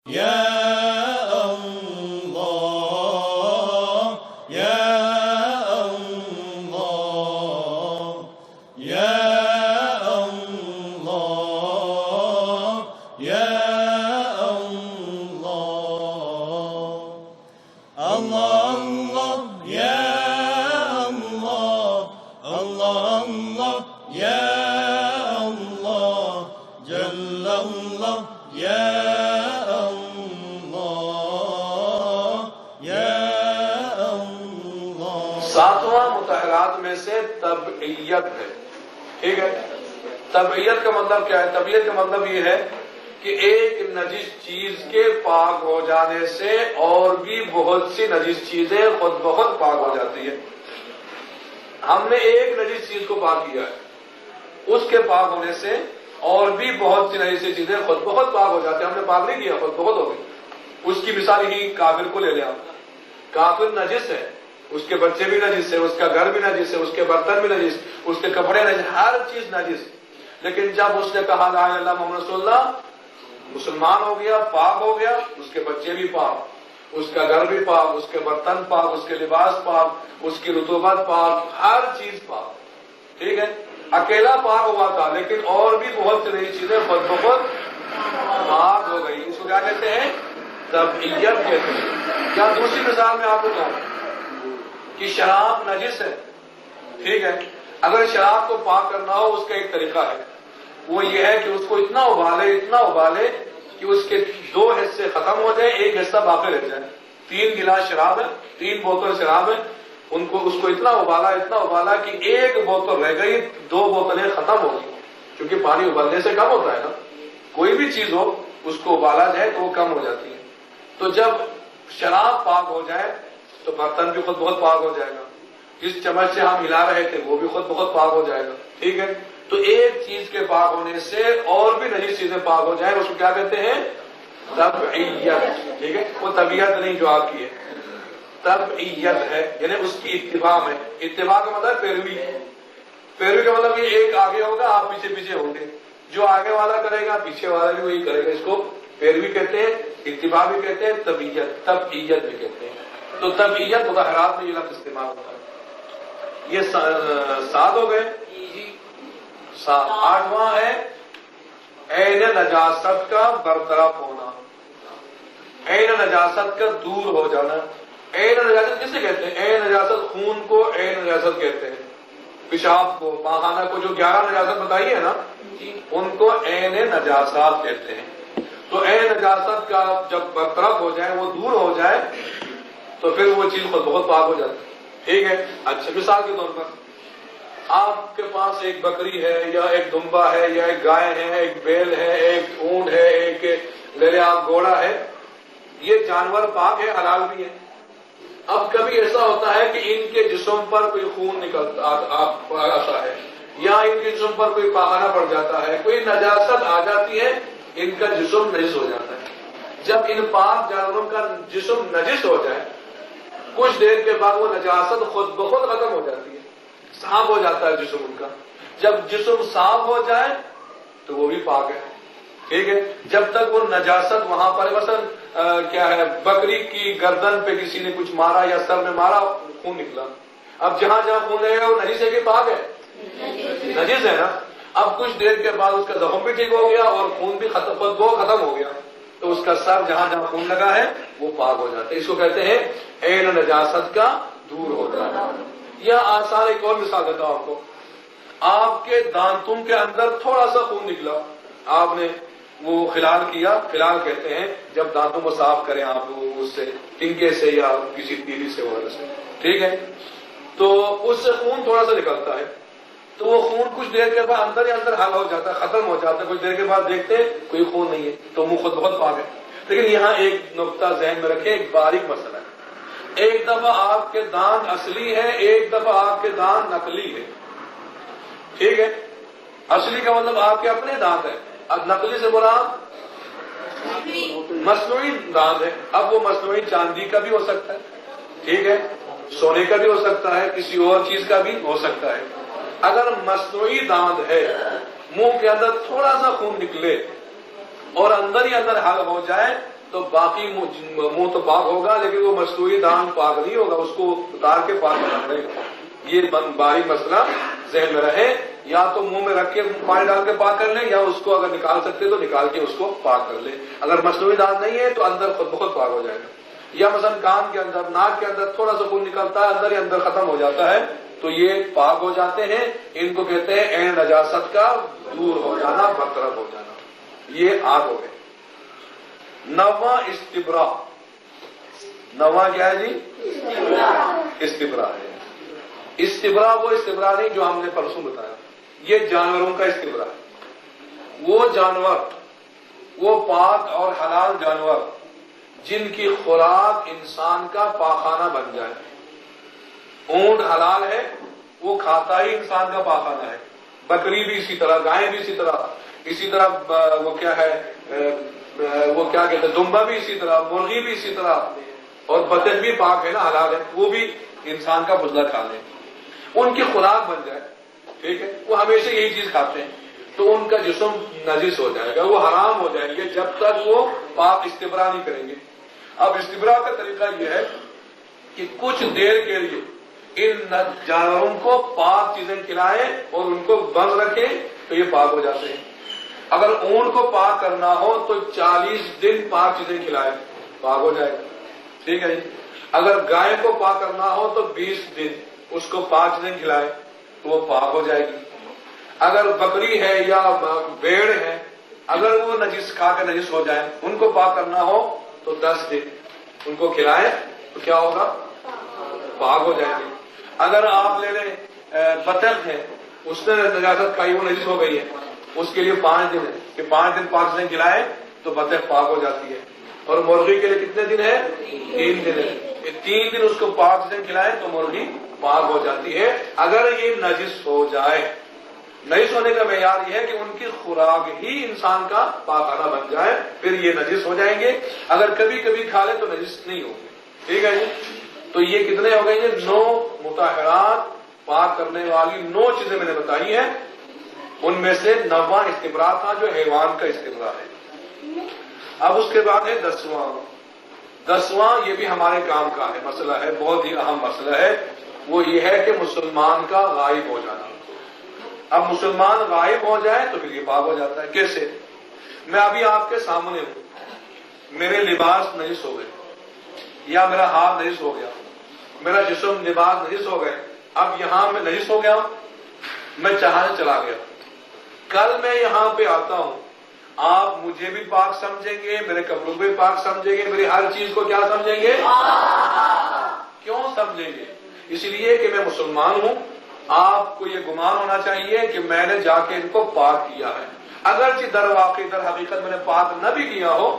یا اللہ یا اللہ یا اللہ یا اللہ اللہ یا اللہ اللہ یا اللہ جل اللہ یا ساتواں متحرات میں سے تبعیت ہے. ٹھیک ہے. تبعیت کا مطلب کیا ہے؟ تبعیت کا مطلب یہ ہے کہ ایک نجس چیز کے پاک ہو جانے سے اور بھی بہت سی نجس چیزیں خود بخود پاک ہو جاتی ہے. ہم نے ایک نجس چیز کو پاک کیا ہے، اس کے پاک ہونے سے اور بھی بہت سی نجس چیزیں خود بخود پاک ہو جاتی ہیں. ہم نے پاک نہیں کیا، خود بخود ہو گئی. اس کی مثال ہی کافر کو لے لیں آپ. کافر نجس ہے، اس کے بچے بھی نجس ہے، اس کا گھر بھی نجس ہے، اس کے برتن بھی نجس، اس کے کپڑے نجس، ہر چیز نجس. لیکن جب اس نے کہا لا الہ الا اللہ محمد رسول اللہ، مسلمان ہو گیا، پاک ہو گیا، اس کے بچے بھی پاک، اس کا گھر بھی پاک، اس کے برتن پاک، اس کے لباس پاک، اس کی رطوبت پاک، ہر چیز پاک. ٹھیک ہے. اکیلا پاک ہوا تھا لیکن اور بھی بہت سی نئی چیزیں خود بخود پاک ہو گئی. اس کو کیا کہتے ہیں؟ تبعیت کہتے ہیں. یا دوسری مثال میں آپ کو کہوں کہ شراب نجس ہے. ٹھیک ہے. اگر شراب کو پاک کرنا ہو اس کا ایک طریقہ ہے، وہ یہ ہے کہ اس کو اتنا ابالے کہ اس کے 2 حصے ختم ہو جائے، ایک حصہ باقی رہ جائے. 3 گلاس شراب ہے، 3 بوتل شراب ہے، اس کو اتنا ابالا کہ ایک بوتل رہ گئی، 2 بوتلیں ختم ہو گئی. کیونکہ پانی ابلنے سے کم ہوتا ہے نا، کوئی بھی چیز ہو اس کو ابالا جائے تو وہ کم ہو جاتی ہے. تو جب شراب پاک ہو جائے تو برتن بھی خود بہت پاک ہو جائے گا. جس چمچ سے ہم ہلا رہے تھے وہ بھی خود بہت پاک ہو جائے گا. ٹھیک ہے. تو ایک چیز کے پاک ہونے سے اور بھی نجیس چیزیں پاک ہو جائیں، اس کو کیا کہتے ہیں؟ تبعیت. ٹھیک ہے. وہ طبیعت نہیں جو آپ کی ہے، تبعیت ہے، یعنی اس کی اتباع میں. اتباع کا مطلب پیروی. پیروی کا مطلب یہ ایک آگے ہوگا، آپ پیچھے پیچھے ہوں گے. جو آگے والا کرے گا پیچھے والا بھی وہی کرے گا. اس کو پیروی کہتے ہیں، اتباع بھی کہتے ہیں، تبعیت بھی کہتے ہیں. تو تبعیت مظاہرات میں یہ لفظ استعمال ہوتا ہے. یہ 7 ہو گئے. 7. 8واں ہے عین نجاست کا برطرف ہونا. عین نجاست کا دور ہو جانا. عین نجاست کسے کہتے ہیں؟ عین نجاست خون کو عین نجاست کہتے ہیں. پیشاب کو، پاخانہ کو، جو 11 نجاست بتائی ہے نا، ان کو عین نجاست کہتے ہیں. تو عین نجاست کا جب برطرف ہو جائے، وہ دور ہو جائے، تو پھر وہ چیز خود بہت پاک ہو جاتی ہے. ٹھیک ہے. اچھا، مثال کے طور پر آپ کے پاس ایک بکری ہے یا ایک دمبا ہے یا ایک گائے ہے، ایک بیل ہے، ایک اونٹ ہے، ایک لے لیں آپ گھوڑا ہے. یہ جانور پاک ہے، حلال بھی ہے. اب کبھی ایسا ہوتا ہے کہ ان کے جسم پر کوئی خون نکلتا آتا ہے، یا ان کے جسم پر کوئی پاخانہ پڑ جاتا ہے، کوئی نجاست آ جاتی ہے، ان کا جسم نجس ہو جاتا ہے. جب ان پاک جانوروں کا جسم نجس ہو جائے، کچھ دیر کے بعد وہ نجاست خود بخود ختم ہو جاتی ہے، صاف ہو جاتا ہے جسم ان کا. جب جسم صاف ہو جائے تو وہ بھی پاک ہے. ٹھیک ہے. جب تک وہ نجاست وہاں پر، مثلا کیا ہے، بکری کی گردن پہ کسی نے کچھ مارا یا سر میں مارا، خون نکلا. اب جہاں خون لگے گا وہ نجس ہے کہ پاک ہے؟ نجس ہے نا. اب کچھ دیر کے بعد اس کا زخم بھی ٹھیک ہو گیا اور خون بھی ختم ہو گیا، تو اس کا سر جہاں خون لگا ہے وہ پاک ہو جاتا ہے. اس کو کہتے ہیں عین نجاست کا دور ہو جانا. یا آسان ایک اور مثال دیتا ہوں آپ کو. آپ کے دانتوں کے اندر تھوڑا سا خون نکلا، آپ نے وہ خلال کیا. خلال کہتے ہیں جب دانتوں کو صاف کریں آپ اس سے، ٹنکے سے یا کسی تیلی سے وغیرہ سے. ٹھیک ہے. تو اس سے خون تھوڑا سا نکلتا ہے، تو وہ خون کچھ دیر کے بعد اندر ہی اندر حل ہو جاتا ہے، ختم ہو جاتا ہے. کچھ دیر کے بعد دیکھتے ہیں کوئی خون نہیں ہے، تو منہ خود بہت پاک ہے. لیکن یہاں ایک نقطہ ذہن میں رکھیں، ایک باریک مسئلہ ہے. ایک دفعہ آپ کے دانت اصلی ہے، ایک دفعہ آپ کے دانت نقلی ہے. ٹھیک ہے. اصلی کا مطلب آپ کے اپنے دانت ہے، اب نقلی سے مراد مصنوعی دانت ہے. اب وہ مصنوعی چاندی کا بھی ہو سکتا ہے، ٹھیک ہے، سونے کا بھی ہو سکتا ہے، کسی اور چیز کا بھی ہو سکتا ہے. اگر مصنوعی دانت ہے، منہ کے اندر تھوڑا سا خون نکلے اور اندر ہی اندر حل ہو جائے تو باقی منہ تو پاک ہوگا، لیکن وہ مصنوعی دان پاک نہیں ہوگا، اس کو اتار کے پاک کرنا پڑے گا۔ یہ باری مسئلہ ذہن میں رہے، یا تو منہ میں رکھ کے پانی ڈال کے پاک کر لیں، یا اس کو اگر نکال سکتے تو نکال کے اس کو پاک کر لیں۔ اگر مصنوعی دان نہیں ہے تو اندر خود بہت پاک ہو جائے گا۔ یا مثلا کان کے اندر، ناک کے اندر تھوڑا سا خون نکلتا ہے، اندر ہی اندر ختم ہو جاتا ہے، تو یہ پاک ہو جاتے ہیں۔ ان کو کہتے ہیں عین نجاست کا دور ہو جانا، برطرف ہو جانا۔ یہ آگ ہو گئے۔ نواں استبرا۔ نواں کیا ہے جی؟ استبرا ہے۔ استبرا وہ استبرا نہیں جو ہم نے پرسوں بتایا، یہ جانوروں کا استبرا ہے۔ وہ جانور، وہ پاک اور حلال جانور جن کی خوراک انسان کا پاخانہ بن جائے۔ اونٹ حلال ہے، وہ کھاتا ہی انسان کا پاخانہ ہے۔ بکری بھی اسی طرح، گائے بھی اسی طرح وہ کیا ہے، وہ کیا کہتے ہیں، دمبا بھی اسی طرح، مرغی بھی اسی طرح، اور بطخ بھی پاک ہے نا، حلال ہے، وہ بھی انسان کا فضلہ کھا لیں، ان کی خوراک بن جائے، ٹھیک ہے، وہ ہمیشہ یہی چیز کھاتے ہیں، تو ان کا جسم نجس ہو جائے گا، وہ حرام ہو جائیں گے جب تک وہ پاک استبرا نہیں کریں گے۔ اب استبرا کا طریقہ یہ ہے کہ کچھ دیر کے لیے ان جانوروں کو پاک چیزیں کھلائیں اور ان کو بند رکھیں تو یہ پاک ہو جاتے ہیں۔ اگر اونٹ کو پاک کرنا ہو تو 40 دن پاک چیزیں کھلائیں، پاک ہو جائے گا، ٹھیک ہے جی۔ اگر گائے کو پاک کرنا ہو تو 20 دن اس کو پاک چیزیں کھلائیں تو وہ پاک ہو جائے گی۔ اگر بکری ہے یا بھیڑ ہے، اگر وہ نجس کھا کے نجس ہو جائے، ان کو پاک کرنا ہو تو 10 دن ان کو کھلائیں تو کیا ہوگا؟ پاک ہو جائیں گے۔ اگر آپ لے لیں بطخ ہے، اس نے نجاست کھائی، وہ نجس ہو گئی ہے، اس کے لیے 5 دن ہے کہ 5 دن پاک چیزیں کھلائیں تو بطخ پاک ہو جاتی ہے۔ اور مرغی کے لیے کتنے دن ہے؟ 3 دن ہے، 3 دن اس کو پاک چیزیں کھلائیں تو مرغی پاک ہو جاتی ہے۔ اگر یہ نجس ہو جائے، نجس ہونے کا معیار یہ ہے کہ ان کی خوراک ہی انسان کا پاخانہ بن جائے، پھر یہ نجس ہو جائیں گے۔ اگر کبھی کبھی کھا لیں تو نجس نہیں ہوں گے، ٹھیک ہے جی۔ تو یہ کتنے ہو گئے؟ یہ 9 مطہرات، پاک کرنے والی 9 چیزیں میں نے بتائی ہیں، ان میں سے 9واں استبرا تھا جو حیوان کا استبرا ہے۔ اب اس کے بعد ہے 10واں، یہ بھی ہمارے کام کا ہے، مسئلہ ہے، بہت ہی اہم مسئلہ ہے، وہ یہ ہے کہ مسلمان کا غائب ہو جانا۔ اب مسلمان غائب ہو جائے تو پھر یہ پاک ہو جاتا ہے۔ کیسے؟ میں ابھی آپ کے سامنے ہوں، میرے لباس نجس ہو گئے، یا میرا ہاتھ نجس ہو گیا، میرا جسم لباس نجس ہو گئے، اب یہاں میں نجس ہو گیا، میں چاہنے چلا گیا، کل میں یہاں پہ آتا ہوں، آپ مجھے بھی پاک سمجھیں گے، میرے کپڑوں بھی پاک سمجھیں گے، میری ہر چیز کو کیا سمجھیں گے؟ کیوں سمجھیں گے؟ اس لیے کہ میں مسلمان ہوں۔ آپ کو یہ گمان ہونا چاہیے کہ میں نے جا کے ان کو پاک کیا ہے، اگرچہ در واقع در حقیقت میں نے پاک نہ بھی کیا ہو،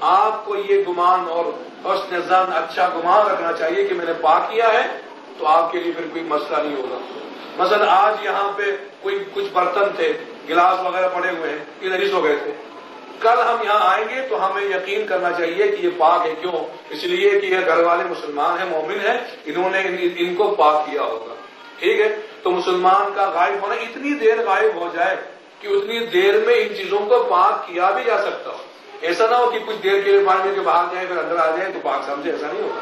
آپ کو یہ گمان اور حسن ظن، اچھا گمان رکھنا چاہیے کہ میں نے پاک کیا ہے، تو آپ کے لیے پھر کوئی مسئلہ نہیں ہوگا۔ مثلا آج یہاں پہ کچھ برتن تھے، گلاس وغیرہ پڑے ہوئے ہیں، یہ نجس ہو گئے تھے، کل ہم یہاں آئیں گے تو ہمیں یقین کرنا چاہیے کہ یہ پاک ہے۔ کیوں؟ اس لیے کہ یہ گھر والے مسلمان ہیں، مومن ہیں، انہوں نے ان کو پاک کیا ہوگا، ٹھیک ہے۔ تو مسلمان کا غائب ہونا، اتنی دیر غائب ہو جائے کہ اتنی دیر میں ان چیزوں کو پاک کیا بھی جا سکتا ہو۔ ایسا نہ ہو کہ کچھ دیر کے لیے پانی کے باہر جائیں پھر اندر آ جائیں تو پاک سمجھے، ایسا نہیں ہوگا۔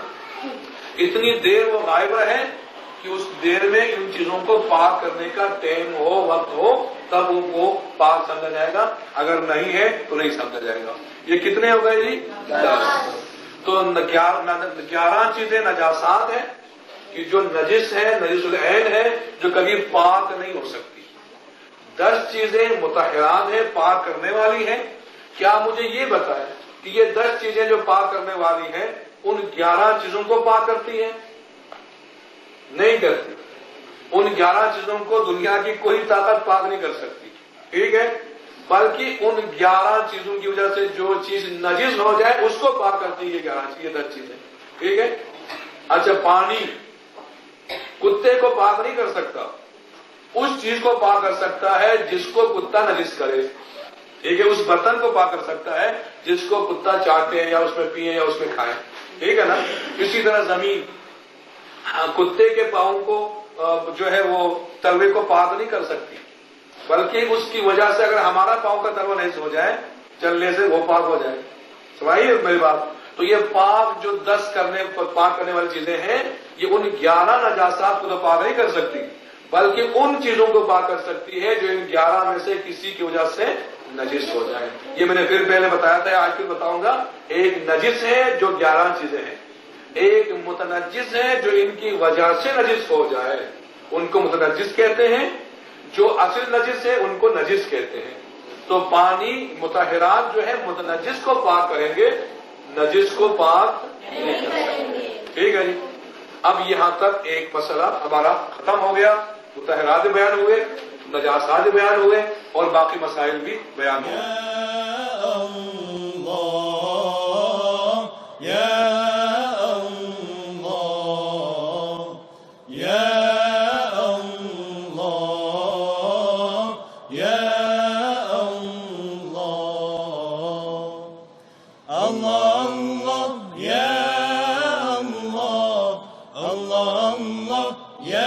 اتنی دیر وہ غائب رہے کہ اس دیر میں ان چیزوں کو پاک کرنے کا ٹائم ہو، وقت ہو، تب وہ پاک سمجھا جائے گا، اگر نہیں ہے تو نہیں سمجھا جائے گا۔ یہ کتنے ہو گئے جی؟ 10۔ تو 11 چیزیں نجاسات ہیں کہ جو نجس ہے، نجس العین ہے، جو کبھی پاک نہیں ہو سکتی۔ 10 چیزیں مطہرات ہیں، پاک کرنے والی ہیں۔ کیا مجھے یہ بتائیں کہ یہ 10 چیزیں جو پاک کرنے والی ہیں، ان 11 چیزوں کو پاک کرتی ہیں؟ نہیں کرتی۔ ان 11 چیزوں کو دنیا کی کوئی طاقت پاک نہیں کر سکتی، ٹھیک ہے، بلکہ ان 11 چیزوں کی وجہ سے جو چیز نجس ہو جائے اس کو پاک کرتی ہے یہ 10 چیزیں، ٹھیک ہے۔ اچھا، پانی کتے کو پاک نہیں کر سکتا، اس چیز کو پاک کر سکتا ہے جس کو کتا نجس کرے، ٹھیک ہے۔ اس برتن کو پاک کر سکتا ہے جس کو کتا چاٹے یا اس میں پیے یا اس میں کھائے، ٹھیک ہے نا۔ اسی طرح زمین کتے کے پاؤں کو جو ہے وہ تلوے کو پاک نہیں کر سکتی، بلکہ اس کی وجہ سے اگر ہمارا پاؤں کا تلوا نجس ہو جائے چلنے سے وہ پاک ہو جائے، سمجھیے میری بات. تو یہ پاک جو 10 پاک کرنے والی چیزیں ہیں، یہ ان 11 نجاسات کو تو پاک نہیں کر سکتی، بلکہ ان چیزوں کو پاک کر سکتی ہے جو ان 11 میں سے کسی کی وجہ سے نجس ہو جائے. یہ میں نے پھر پہلے بتایا تھا، آج پھر بتاؤں گا. ایک نجس ہے جو 11 چیزیں ہیں، ایک متنجس ہے جو ان کی وجہ سے نجس ہو جائے، ان کو متنجس کہتے ہیں. جو اصل نجس ہے ان کو نجس کہتے ہیں. تو پانی مطہرات جو ہے متنجس کو پاک کریں گے، نجس کو پاک نہیں کریں گے. ٹھیک ہے جی. اب یہاں تک ایک مسئلہ ہمارا ختم ہو گیا. مطہرات بیان ہوئے، نجاسات بیان ہوئے، اور باقی مسائل بھی بیان ہوئے.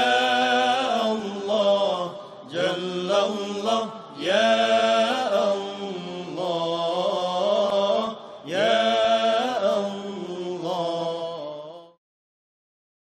Ya Allah, Jalla Allah, Ya